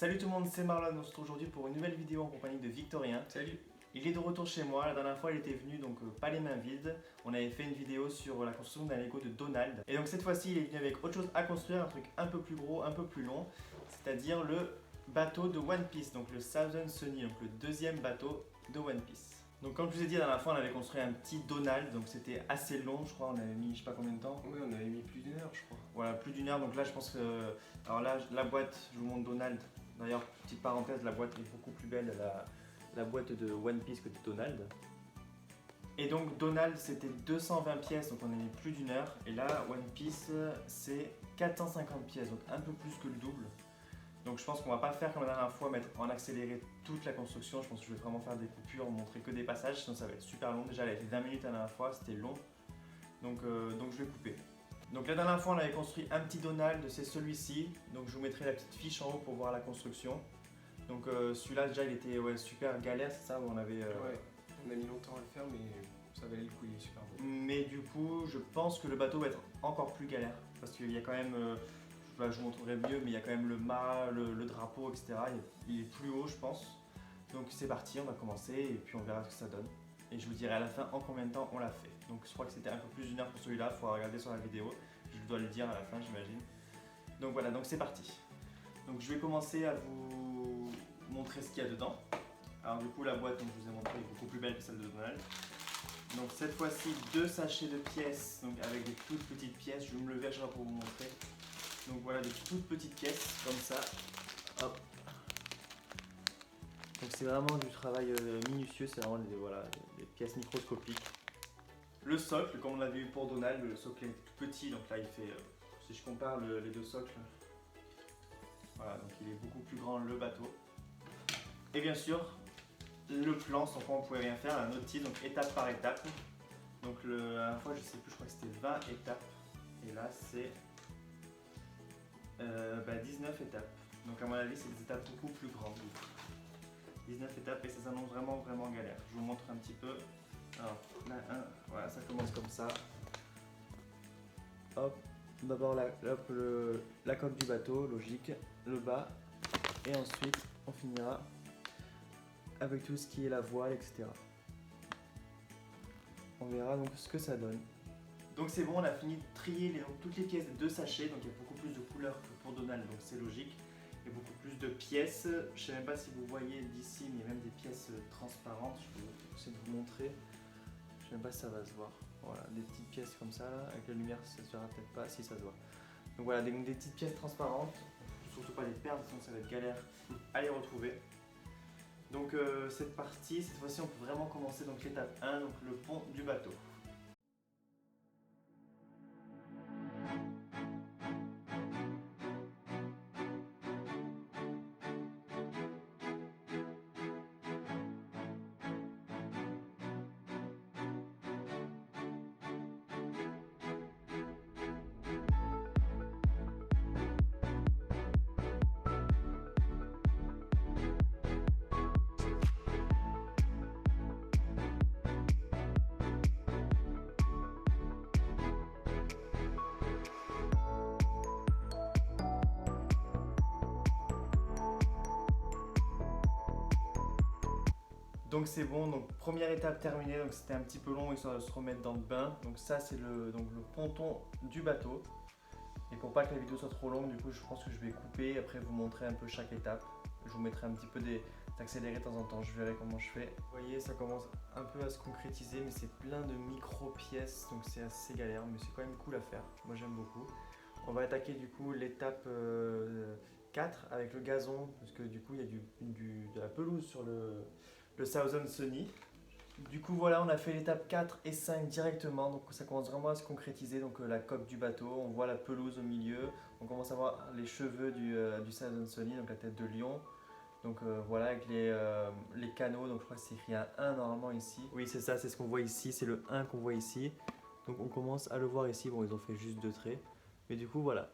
Salut tout le monde, c'est Marlon. On se retrouve aujourd'hui pour une nouvelle vidéo en compagnie de Victorien. Salut. Il est de retour chez moi. La dernière fois, il était venu, donc pas les mains vides. On avait fait une vidéo sur la construction d'un Lego de Donald. Et donc cette fois-ci, il est venu avec autre chose à construire, un truc un peu plus gros, un peu plus long, c'est-à-dire le bateau de One Piece, donc le Thousand Sunny, donc le deuxième bateau de One Piece. Donc comme je vous ai dit la dernière fois, on avait construit un petit Donald, donc c'était assez long, je crois. On avait mis je sais pas combien de temps. Oui, on avait mis plus d'une heure, je crois. Voilà, plus d'une heure. Donc là, je pense que, alors là, la boîte, je vous montre Donald. D'ailleurs, petite parenthèse, la boîte est beaucoup plus belle, la boîte de One Piece que de Donald. Et donc Donald c'était 220 pièces, donc on a mis plus d'une heure. Et là, One Piece c'est 450 pièces, donc un peu plus que le double. Donc je pense qu'on va pas faire comme la dernière fois, mettre en accéléré toute la construction. Je pense que je vais vraiment faire des coupures, montrer que des passages, sinon ça va être super long. Déjà, elle a fait 20 minutes la dernière fois, c'était long. Donc je vais couper. Donc la dernière fois on avait construit un petit Donald, c'est celui-ci. Donc je vous mettrai la petite fiche en haut pour voir la construction. Donc celui-là déjà il était super galère, c'est ça où on avait... Ouais, on a mis longtemps à le faire, mais ça valait le coup, il est super beau. Mais du coup je pense que le bateau va être encore plus galère. Parce qu'il y a quand même, je vous montrerai mieux, mais il y a quand même le mât, le drapeau, etc. Il est plus haut je pense. Donc c'est parti, on va commencer et puis on verra ce que ça donne. Et je vous dirai à la fin en combien de temps on l'a fait. Donc je crois que c'était un peu plus d'une heure pour celui-là, il faudra regarder sur la vidéo. Je dois le dire à la fin j'imagine. Donc voilà, donc c'est parti. Donc je vais commencer à vous montrer ce qu'il y a dedans. Alors du coup la boîte, comme je vous ai montré, est beaucoup plus belle que celle de Donald. Donc cette fois-ci 2 sachets de pièces, donc avec des toutes petites pièces. Je vais me lever à chaque fois pour vous montrer. Donc voilà, des toutes petites pièces comme ça. Hop. Donc c'est vraiment du travail minutieux, c'est vraiment des pièces microscopiques. Le socle, comme on l'avait eu pour Donald, le socle est tout petit, donc là il fait, si je compare les deux socles, voilà, donc il est beaucoup plus grand le bateau. Et bien sûr, le plan sans quoi on ne pouvait rien faire, un autre type, donc étape par étape. Donc la dernière fois, je sais plus, je crois que c'était 20 étapes, et là c'est 19 étapes. Donc à mon avis, c'est des étapes beaucoup plus grandes. 19 étapes et ça s'annonce vraiment galère. Je vous montre un petit peu. Alors, là, voilà, ça commence comme ça. Hop, d'abord la coque du bateau, logique, le bas, et ensuite on finira avec tout ce qui est la voile, etc. On verra donc ce que ça donne. Donc c'est bon, on a fini de trier toutes les pièces de 2 sachets, donc il y a beaucoup plus de couleurs que pour Donald, donc c'est logique. Il y a beaucoup plus de pièces. Je ne sais même pas si vous voyez d'ici, mais il y a même des pièces transparentes. Je vais essayer de vous montrer. Je ne sais même pas si ça va se voir. Voilà, des petites pièces comme ça, là. Avec la lumière, ça se verra peut-être pas. Si, ça se voit. Donc voilà, des petites pièces transparentes. Surtout pas les perdre, sinon ça va être galère à les retrouver. Donc cette partie, cette fois-ci, on peut vraiment commencer donc l'étape 1, donc le pont du bateau. Donc c'est bon, donc première étape terminée, donc c'était un petit peu long histoire de se remettre dans le bain. Donc ça c'est le ponton du bateau. Et pour pas que la vidéo soit trop longue, du coup je pense que je vais couper, après vous montrer un peu chaque étape. Je vous mettrai un petit peu d'accéléré de temps en temps, je verrai comment je fais. Vous voyez, ça commence un peu à se concrétiser, mais c'est plein de micro pièces, donc c'est assez galère, mais c'est quand même cool à faire. Moi j'aime beaucoup. On va attaquer du coup l'étape 4 avec le gazon, parce que du coup il y a de la pelouse sur le Thousand Sunny. Du coup voilà, on a fait l'étape 4 et 5 directement, donc ça commence vraiment à se concrétiser. Donc la coque du bateau, on voit la pelouse au milieu, on commence à voir les cheveux du Thousand Sunny, donc la tête de lion. Donc voilà, avec les canaux, donc je crois que c'est écrit un 1 normalement ici. Oui c'est ça, c'est ce qu'on voit ici, c'est le 1 qu'on voit ici. Donc on commence à le voir ici, bon ils ont fait juste 2 traits, mais du coup voilà.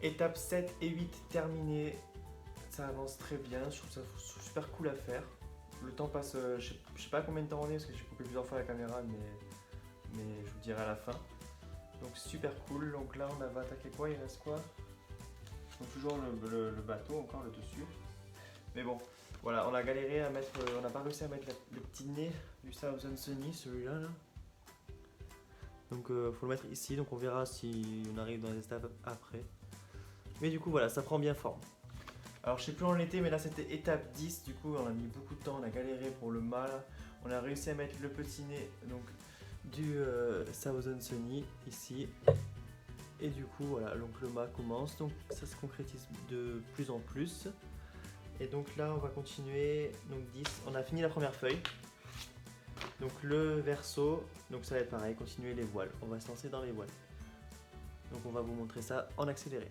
Étape 7 et 8 terminées, ça avance très bien, je trouve ça super cool à faire. Le temps passe, je sais pas combien de temps on est parce que j'ai coupé plusieurs fois la caméra, mais je vous dirai à la fin. Donc super cool, donc là on va attaquer quoi, il reste quoi? Donc toujours le bateau, encore le dessus. Mais bon, voilà, on a galéré à mettre, on n'a pas réussi à mettre le petit nez du Thousand Sunny, celui-là là. Donc faut le mettre ici, donc on verra si on arrive dans les étapes après. Mais du coup voilà, ça prend bien forme. Alors je sais plus où on était, mais là c'était étape 10, du coup on a mis beaucoup de temps, on a galéré pour le mât. On a réussi à mettre le petit nez donc, du Thousand Sunny ici. Et du coup voilà, donc le mât commence, donc ça se concrétise de plus en plus. Et donc là on va continuer, donc 10, on a fini la première feuille. Donc le verso, donc ça va être pareil, continuer les voiles, on va se lancer dans les voiles. Donc on va vous montrer ça en accéléré.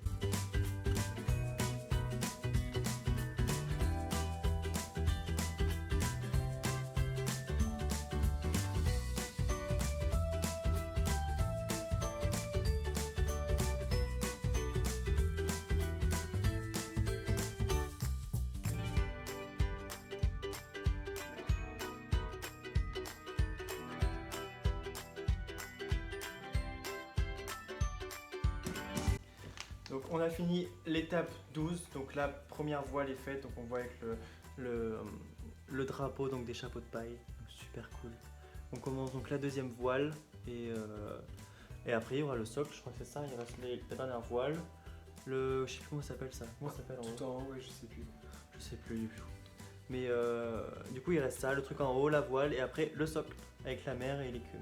Donc on a fini l'étape 12, donc la première voile est faite, donc on voit avec le drapeau donc des chapeaux de paille, donc super cool. On commence donc la deuxième voile et après il y aura le socle, je crois que c'est ça, il reste la dernière voile. Je sais plus comment ça s'appelle ça, comment ça s'appelle en haut? Tout en haut, ouais, je sais plus. Je sais plus du tout. Mais du coup il reste ça, le truc en haut, la voile et après le socle avec la mer et l'écume.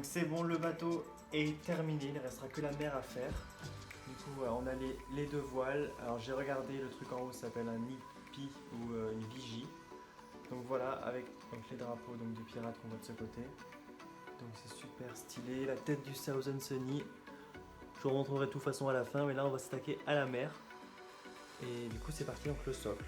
C'est bon, le bateau est terminé, il ne restera que la mer à faire. Du coup, voilà, on a les deux voiles. Alors j'ai regardé, le truc en haut s'appelle un nipi ou une vigie. Donc voilà, avec les drapeaux donc, des pirates qu'on voit de ce côté. Donc c'est super stylé, la tête du Thousand Sunny. Je vous remontrerai tout façon à la fin, mais là on va s'attaquer à la mer. Et du coup c'est parti, donc le socle.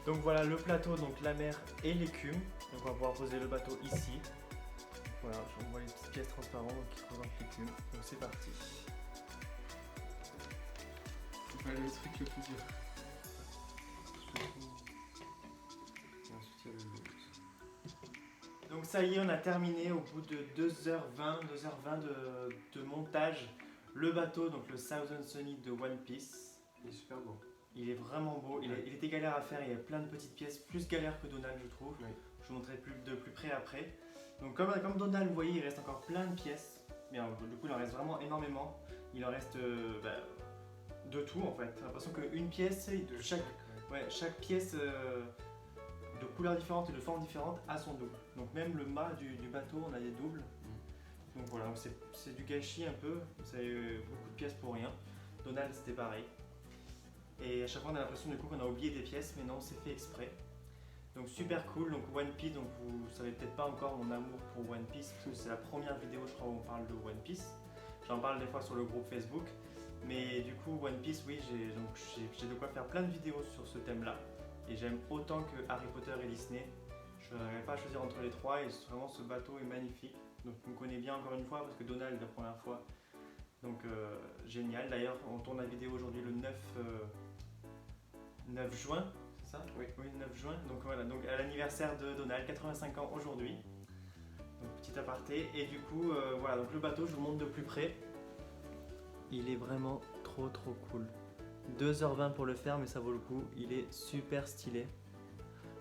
Donc voilà le plateau, donc la mer et l'écume. Donc on va pouvoir poser le bateau ici. Voilà, on voit les petites pièces transparentes donc, qui représentent l'écume. Donc c'est parti. C'est pas le truc le plus dur. Et ensuite il y a le loose. Donc ça y est, on a terminé au bout de 2h20 de montage. Le bateau, donc le Thousand Sunny de One Piece. Il est super beau. Il est vraiment beau, il était galère à faire, il y a plein de petites pièces, plus galère que Donald je trouve. Oui. Je vous montrerai de plus près après. Donc comme Donald, vous voyez, il reste encore plein de pièces. Mais du coup il en reste vraiment énormément. Il en reste de tout en fait. J'ai l'impression qu'une pièce, chaque pièce de couleurs différentes et de formes différentes a son double. Donc même le mât du bateau, on a des doubles. Donc voilà, donc c'est du gâchis un peu, vous avez beaucoup de pièces pour rien. Donald c'était pareil. Et à chaque fois on a l'impression du coup qu'on a oublié des pièces, mais non, c'est fait exprès. Donc super cool, donc One Piece, donc vous savez peut-être pas encore mon amour pour One Piece, parce que c'est la première vidéo je crois où on parle de One Piece. J'en parle des fois sur le groupe Facebook. Mais du coup One Piece, oui, j'ai de quoi faire plein de vidéos sur ce thème-là. Et j'aime autant que Harry Potter et Disney. Je n'arrive pas à choisir entre les trois et vraiment ce bateau est magnifique. Donc on me connaît bien encore une fois parce que Donald la première fois. Donc génial. D'ailleurs on tourne la vidéo aujourd'hui le 9 juin, c'est ça? Oui. Oui, 9 juin. Donc voilà, donc à l'anniversaire de Donald, 85 ans aujourd'hui. Donc petit aparté. Et du coup voilà, donc le bateau je vous montre de plus près. Il est vraiment trop cool. 2h20 pour le faire mais ça vaut le coup. Il est super stylé.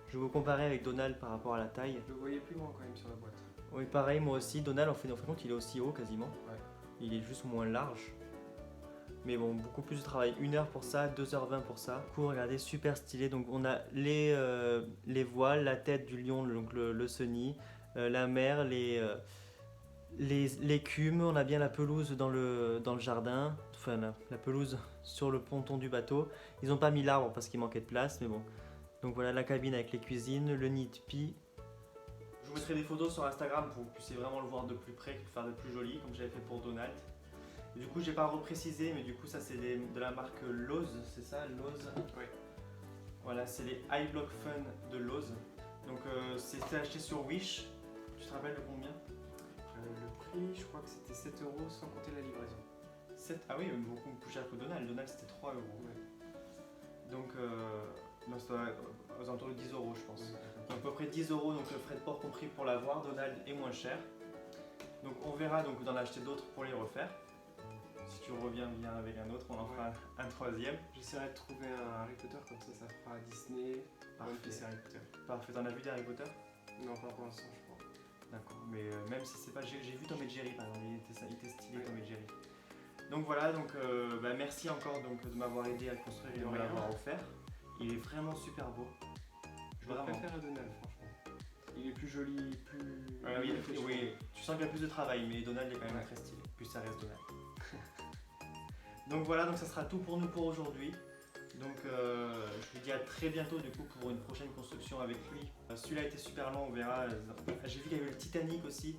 Je vais vous comparer avec Donald par rapport à la taille. Je le voyais plus grand quand même sur la boîte. Oui, pareil, moi aussi. Donald, en fin de compte, il est aussi haut quasiment. Ouais. Il est juste moins large. Mais bon, beaucoup plus de travail. 1 heure pour ça, 2h20 pour ça. Du coup, regardez, super stylé. Donc, on a les voiles, la tête du lion, donc le Sunny, la mer, l'écume. On a bien la pelouse dans le jardin. Enfin, la pelouse sur le ponton du bateau. Ils n'ont pas mis l'arbre parce qu'il manquait de place, mais bon. Donc voilà la cabine avec les cuisines, le nid de pie. Je vous mettrai des photos sur Instagram pour que vous puissiez vraiment le voir de plus près, faire de plus joli, comme j'avais fait pour Donald. Et du coup, j'ai pas reprécisé, mais du coup, ça c'est de la marque Lowe's, c'est ça, Lowe's? Oui. Voilà, c'est les iBlock Fun de Lowe's. Donc c'était acheté sur Wish. Tu te rappelles de combien? Le prix, je crois que c'était 7 € sans compter la livraison. 7? Ah oui, beaucoup plus cher que Donald. Donald c'était 3 €. Ouais. Donc, non, c'était aux alentours de 10 € je pense. Ouais. Donc à peu près 10 €, donc le frais de port compris pour l'avoir. Donald est moins cher. Donc on verra donc d'en acheter d'autres pour les refaire. Si tu reviens bien avec un autre, on en fera un troisième. J'essaierai de trouver un Harry Potter comme ça fera Disney. Parfait. One Piece et Harry Potter. Parfait, t'en as vu des Harry Potter? Non, pas pour l'instant, je crois. D'accord, mais même si c'est pas... J'ai vu Tom et Jerry par exemple, il était stylé Ouais. Tom et Jerry. Donc voilà, donc merci encore donc, de m'avoir aidé à le construire et de me l'avoir offert. Il est vraiment super beau. Je préfère à Donald, franchement. Il est plus joli, plus. Oui, tu sens qu'il y a plus de travail, mais Donald est quand même Ouais. très stylé. Plus ça reste Donald. Donc voilà, donc ça sera tout pour nous pour aujourd'hui. Donc je vous dis à très bientôt du coup pour une prochaine construction avec lui. Celui-là était super long, on verra. J'ai vu qu'il y avait le Titanic aussi,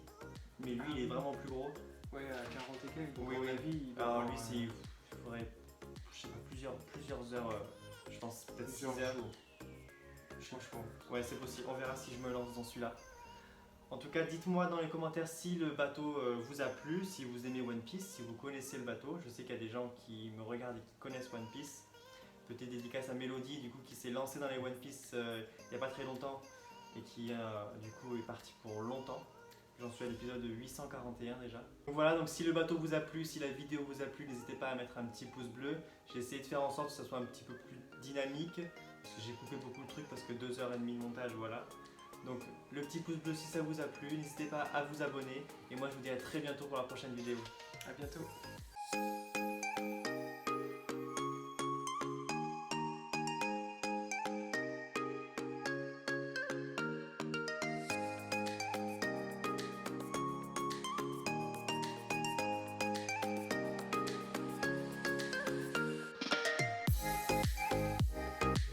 mais lui il est vraiment plus gros. Ouais, à 40 et quelques. Donc Oui, à mon oui. avis, il va Alors avoir, lui il faudrait, je sais pas, plusieurs heures, je pense peut-être 6 plusieurs heures. jours. Franchement. Ouais, c'est possible, on verra si je me lance dans celui-là. En tout cas, dites-moi dans les commentaires si le bateau vous a plu, si vous aimez One Piece, si vous connaissez le bateau. Je sais qu'il y a des gens qui me regardent et qui connaissent One Piece. Petite dédicace à Mélodie, du coup, qui s'est lancée dans les One Piece il n'y a pas très longtemps et qui, du coup, est partie pour longtemps. J'en suis à l'épisode 841 déjà. Donc voilà, donc si le bateau vous a plu, si la vidéo vous a plu, n'hésitez pas à mettre un petit pouce bleu. J'ai essayé de faire en sorte que ça soit un petit peu plus dynamique, parce que j'ai coupé beaucoup de trucs, parce que 2h30 de montage, voilà. Donc le petit pouce bleu si ça vous a plu, n'hésitez pas à vous abonner. Et moi je vous dis à très bientôt pour la prochaine vidéo. À bientôt.